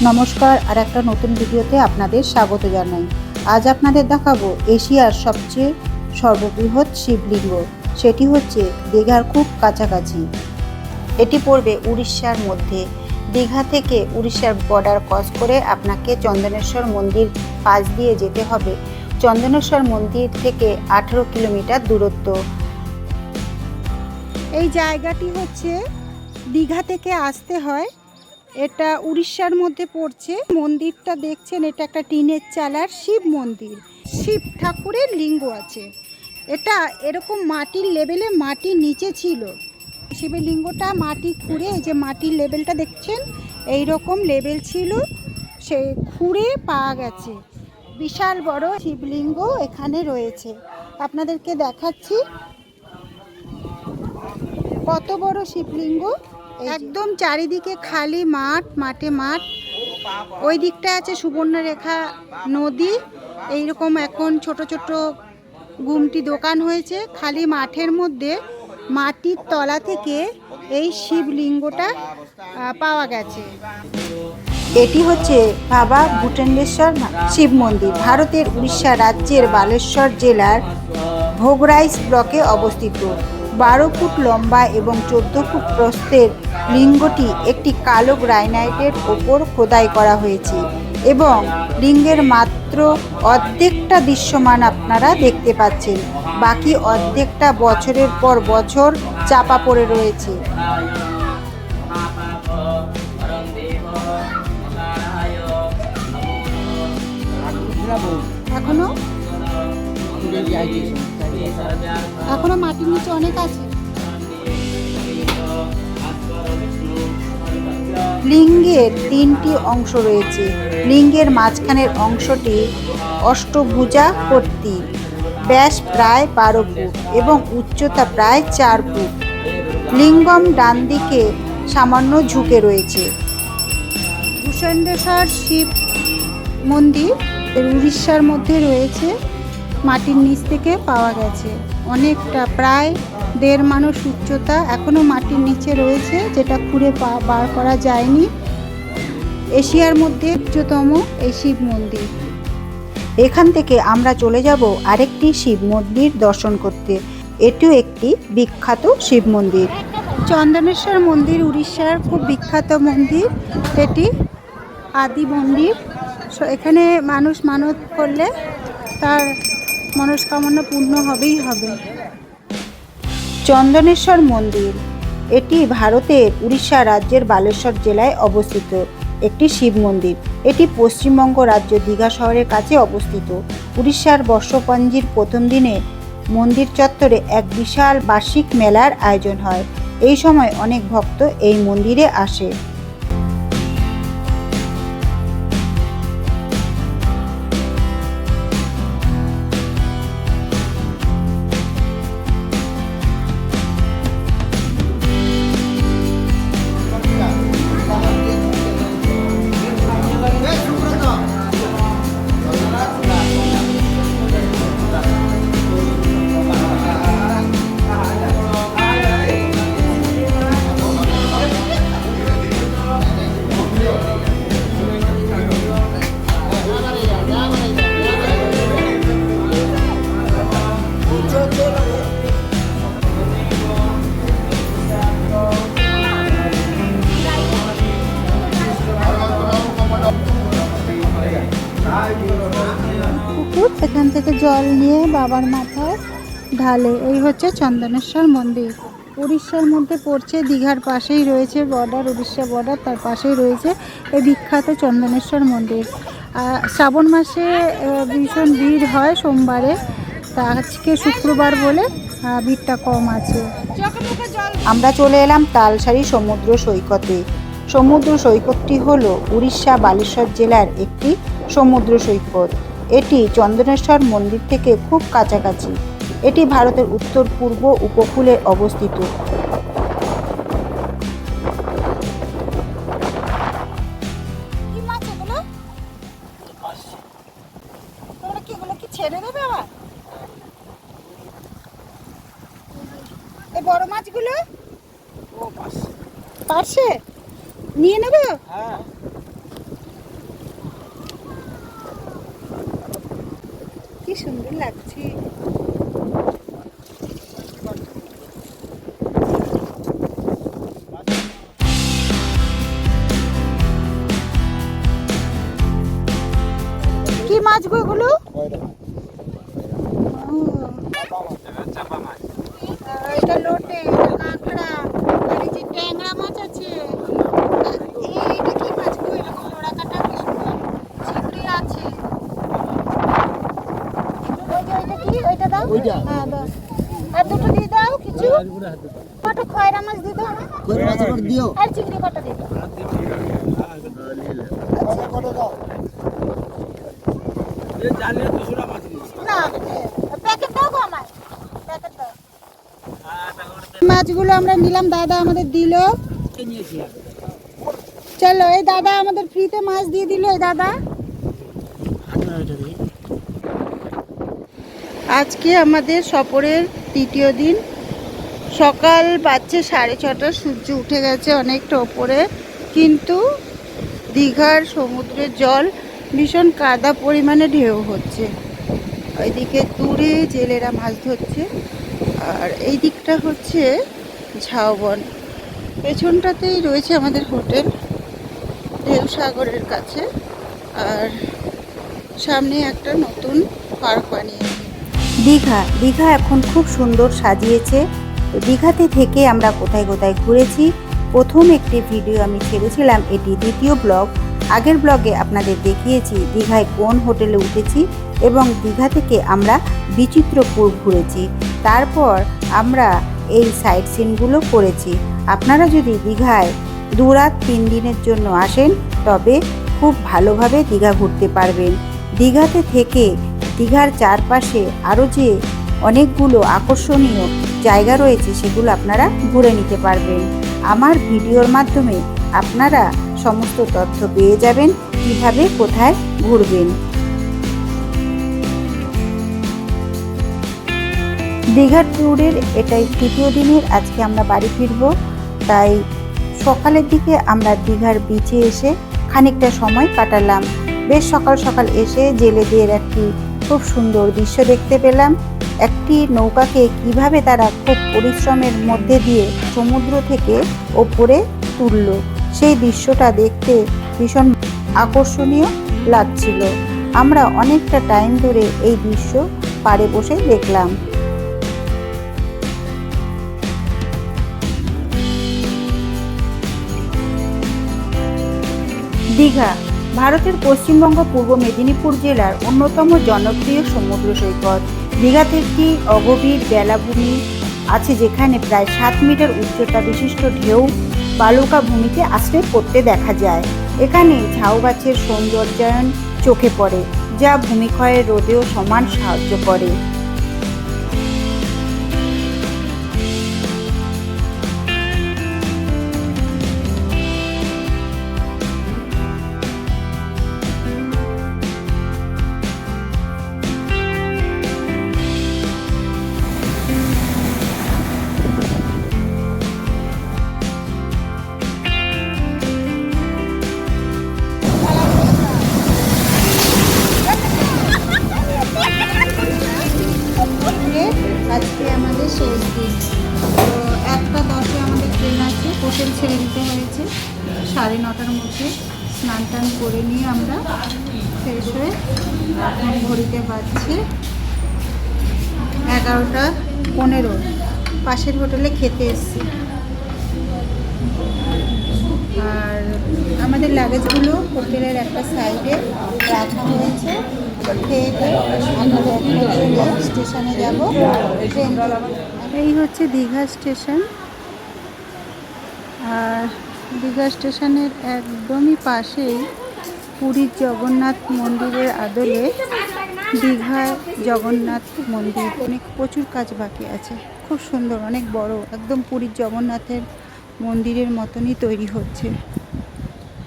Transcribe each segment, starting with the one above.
নমস্কার, আর একটা নতুন ভিডিওতে আপনাদের স্বাগত জানাই। আজ আপনাদের দেখাবো এশিয়ার সবচেয়ে সর্ববৃহৎ শিবলিঙ্গ। সেটি হচ্ছে দীঘার খুব কাছাকাছি। এটি পড়বে উড়িষ্যার মধ্যে। দীঘা থেকে উড়িষ্যার বর্ডার ক্রস করে আপনাকে চন্দনেশ্বর মন্দির পাশ দিয়ে যেতে হবে। চন্দনেশ্বর মন্দির থেকে 18 কিলোমিটার দূরত্ব। এই জায়গাটি হচ্ছে দীঘা থেকে আসতে হয়, এটা উড়িষ্যার মধ্যে পড়ছে। মন্দিরটা দেখছেন, এটা একটা টিনের চালার শিব মন্দির। শিব ঠাকুরের লিঙ্গ আছে। এটা এরকম মাটির লেভেলে, মাটির নিচে ছিল। শিবের লিঙ্গটা মাটি খুঁড়ে, এই যে মাটির লেভেলটা দেখছেন, এই রকম লেভেল ছিল, সে খুঁড়ে পাওয়া গেছে। বিশাল বড় শিবলিঙ্গ এখানে রয়েছে, আপনাদেরকে দেখাচ্ছি কত বড় শিবলিঙ্গ। একদম চারিদিকে খালি মাঠ, মাঠে মাঠ। ওই দিকটা আছে সুবর্ণরেখা নদী। এইরকম এখন ছোট ছোট গুমটি দোকান হয়েছে। খালি মাঠের মধ্যে মাটির তলা থেকে এই শিবলিঙ্গটা পাওয়া গেছে। এটি হচ্ছে বাবা ভূটেন্দ্রেশ্বর শিব মন্দির। ভারতের উড়িষ্যা রাজ্যের বালেশ্বর জেলার ভোগরাইস ব্লকে অবস্থিত। 12 ফুট লম্বা এবং 14 ফুট প্রস্থের লিঙ্গটি একটি কালো গ্রানাইটের ওপর খোদাই করা হয়েছে এবং লিঙ্গের মাত্র অর্ধেকটা দৃশ্যমান আপনারা দেখতে পাচ্ছেন। বাকি অর্ধেকটা বছরের পর বছর চাপা পড়ে রয়েছে। এখনো মাটির নিচে অনেক আছে। লিঙ্গের 3টি অংশ রয়েছে। লিঙ্গের মাঝখানের অংশটি অষ্টভুজাকৃতি, ব্যাস প্রায় 12 ফুট এবং উচ্চতা প্রায় 4 ফুট। লিঙ্গম ডান দিকে সামান্য ঝুঁকে রয়েছে। ভূষণ্ডেশ্বর শিব মন্দির উড়িষ্যার মধ্যে রয়েছে। মাটির নিচ থেকে পাওয়া গেছে অনেকটা, প্রায় 1.5 মানুষ উচ্চতা। এখনও মাটির নিচে রয়েছে, যেটা খুঁড়ে বার করা যায়নি। এশিয়ার মধ্যে উচ্চতম এই শিব মন্দির। এখান থেকে আমরা চলে যাব আরেকটি শিব মন্দির দর্শন করতে। এটিও একটি বিখ্যাত শিব মন্দির। চন্দনেশ্বর মন্দির উড়িষ্যার খুব বিখ্যাত মন্দির। এটি আদি মন্দির। এখানে মানুষ মানত করলে তার মনস্কামনা পূর্ণ হবেই হবে। চন্দনেশ্বর মন্দির এটি ভারতের উড়িষ্যা রাজ্যের বালেশ্বর জেলায় অবস্থিত একটি শিব মন্দির। এটি পশ্চিমবঙ্গ রাজ্য দীঘা শহরের কাছে অবস্থিত। উড়িষ্যার বর্ষপঞ্জির প্রথম দিনে মন্দির চত্বরে এক বিশাল বার্ষিক মেলার আয়োজন হয়। এই সময় অনেক ভক্ত এই মন্দিরে আসে। এখান থেকে জল নিয়ে বাবার মাথায় ঢালে। এই হচ্ছে চন্দনেশ্বর মন্দির। উড়িষ্যার মধ্যে পড়ছে, দীঘার পাশেই রয়েছে বর্ডার, উড়িষ্যা বর্ডার, তার পাশেই রয়েছে এই বিখ্যাত চন্দনেশ্বর মন্দির। শ্রাবণ মাসে ভীষণ ভিড় হয় সোমবারে, তা আজকে শুক্রবার বলে ভিড়টা কম আছে। আমরা চলে এলাম তালসারি সমুদ্র সৈকতে। সমুদ্র সৈকতটি হলো উড়িষ্যা বালেশ্বর জেলার একটি সমুদ্র সৈকত। এটি চন্দনেশ্বর মন্দির থেকে খুব কাছাকাছি। এটি ভারতের উত্তর পূর্ব উপকূলে অবস্থিত। ছেড়ে দেবে আবার এই বড় মাছগুলো পারছে নিয়ে নেব। কি সুন্দর লাগছে। কি মাছ গো এগুলো? এটা লোটে, এটা কাঁকড়া, আর এই যে ট্যাংরা মাছ আছে। এটা কি মাছ গো? এরকম ডোরা কাটা কি সুন্দর চিংড়ি আছে। ওইটা কি? ওইটা দাও। হ্যাঁ দাও। আর দুটো দিয়ে দাও কিছু। কত খয়রা মাছ দিয়ে দাও। খয়রা মাছ করে দিও। আর চিংড়ি কটা দিয়ে দাও। আচ্ছা কত দাও? এই জালে দুশোটা মাছ দিও। না, প্যাকেট দাও গো আমার। প্যাকেট দাও। মাছগুলো আমরা নিলাম, দাদা আমাদের দিল। চলো, এই দাদা আমাদের ফ্রিতে মাছ দিয়ে দিল। এই দাদা আজকে আমাদের সফরের তৃতীয় দিন। সকাল বাজছে 6:30, সূর্য উঠে গেছে অনেকটা ওপরে, কিন্তু দীঘার সমুদ্রের জল ভীষণ কাদা পরিমাণে ঢেউ হচ্ছে। ওইদিকে দূরে জেলেরা মাছ ধরছে, আর এই দিকটা হচ্ছে ঝাউবন। পেছনটাতেই রয়েছে আমাদের হোটেল ঢেউ সাগরের কাছে, আর সামনে একটা নতুন পার্ক বানিয়েছে। দীঘা এখন খুব সুন্দর সাজিয়েছে। তো দীঘাতে থেকে আমরা কোথায় কোথায় ঘুরেছি, প্রথম একটি ভিডিও আমি ছেড়েছিলাম, এটি দ্বিতীয় ব্লগ। আগের ব্লগে আপনাদের দেখিয়েছি দীঘায় কোন হোটেলে উঠেছি, এবং দীঘা থেকে আমরা বিচিত্রপুর ঘুরেছি। তারপর আমরা এই সাইট সিনগুলো করেছি। আপনারা যদি দীঘায় 2 রাত 3 দিনের জন্য আসেন, তবে খুব ভালোভাবে দীঘা ঘুরতে পারবেন। দীঘাতে থেকে দীঘার চারপাশে আরও যে অনেকগুলো আকর্ষণীয় জায়গা রয়েছে, সেগুলো আপনারা ঘুরে নিতে পারবেন। আমার ভিডিওর মাধ্যমে আপনারা সমস্ত তথ্য পেয়ে যাবেন কিভাবে কোথায় ঘুরবেন। দীঘার ট্যুরের এটাই তৃতীয় দিনের আজকে আমরা বাড়ি ফিরব। তাই সকালের দিকে আমরা দীঘার বিচে এসে খানিকটা সময় কাটালাম। বেশ সকাল সকাল এসে জেলেদের একটি খুব সুন্দর দৃশ্য দেখতে পেলাম। একটি নৌকাকে কিভাবে তারা খুব পরিশ্রমের মধ্যে দিয়ে সমুদ্র থেকে ওপরে তুলল, সেই দৃশ্যটা দেখতে ভীষণ আকর্ষণীয় লাগছিল। আমরা অনেকটা টাইম ধরে এই দৃশ্য পাড়ে বসে দেখলাম। দীঘা ভারতের পশ্চিমবঙ্গ পূর্ব মেদিনীপুর জেলার অন্যতম জনপ্রিয় সমুদ্র সৈকত। দীঘাতে একটি অগভীর বেলাভূমি আছে, যেখানে প্রায় 7 মিটার উচ্চতা বিশিষ্ট ঢেউ বালুকা ভূমিতে আশ্রয় করতে দেখা যায়। এখানে ঝাউ গাছের সৌন্দর্যায়ন চোখে পড়ে, যা ভূমিক্ষয়ের রোধেও সমান সাহায্য করে। আজকে আমাদের শেষ দিন। তো 1:10-এ আমাদের ট্রেন আছে। হোটেল ছেড়ে দিতে হয়েছে 9:30টার মধ্যে। স্নান টান করে নিয়ে আমরা ফ্রেশ হয়ে এখন ঘড়িতে বাজছে 11:15। পাশের হোটেলে খেতে এসেছি, আর আমাদের লাগেজগুলো হোটেলের একটা সাইডে রাখা হয়েছে। খেয়ে আমরা স্টেশনে যাব, ট্রেন। এই হচ্ছে দীঘা স্টেশন, আর দীঘা স্টেশনের একদমই পাশেই পুরীর জগন্নাথ মন্দিরের আদলে দীঘায় জগন্নাথ মন্দির। প্রচুর কাজ বাকি আছে, খুব সুন্দর, অনেক বড়, একদম পুরীর জগন্নাথের মন্দিরের মতনই তৈরি হচ্ছে।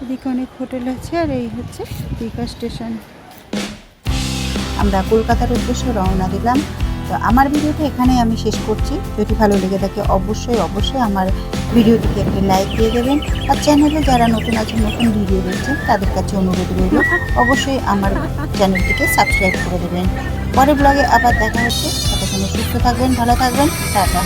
এদিকে অনেক হোটেল আছে, আর এই হচ্ছে দীঘা স্টেশন। আমরা কলকাতার উদ্দেশ্যে রওনা দিলাম। তো আমার ভিডিওটা এখানেই আমি শেষ করছি। যদি ভালো লেগে থাকে অবশ্যই অবশ্যই আমার ভিডিওটিকে একটি লাইক দিয়ে দেবেন। আর চ্যানেলে যারা নতুন আছেন, নতুন ভিডিও দেখছেন, তাদের কাছে অনুরোধ রইল অবশ্যই আমার চ্যানেলটিকে সাবস্ক্রাইব করে দেবেন। পরের ব্লগে আবার দেখা হচ্ছে। ততক্ষণে সুস্থ থাকবেন, ভালো থাকবেন, টাটা।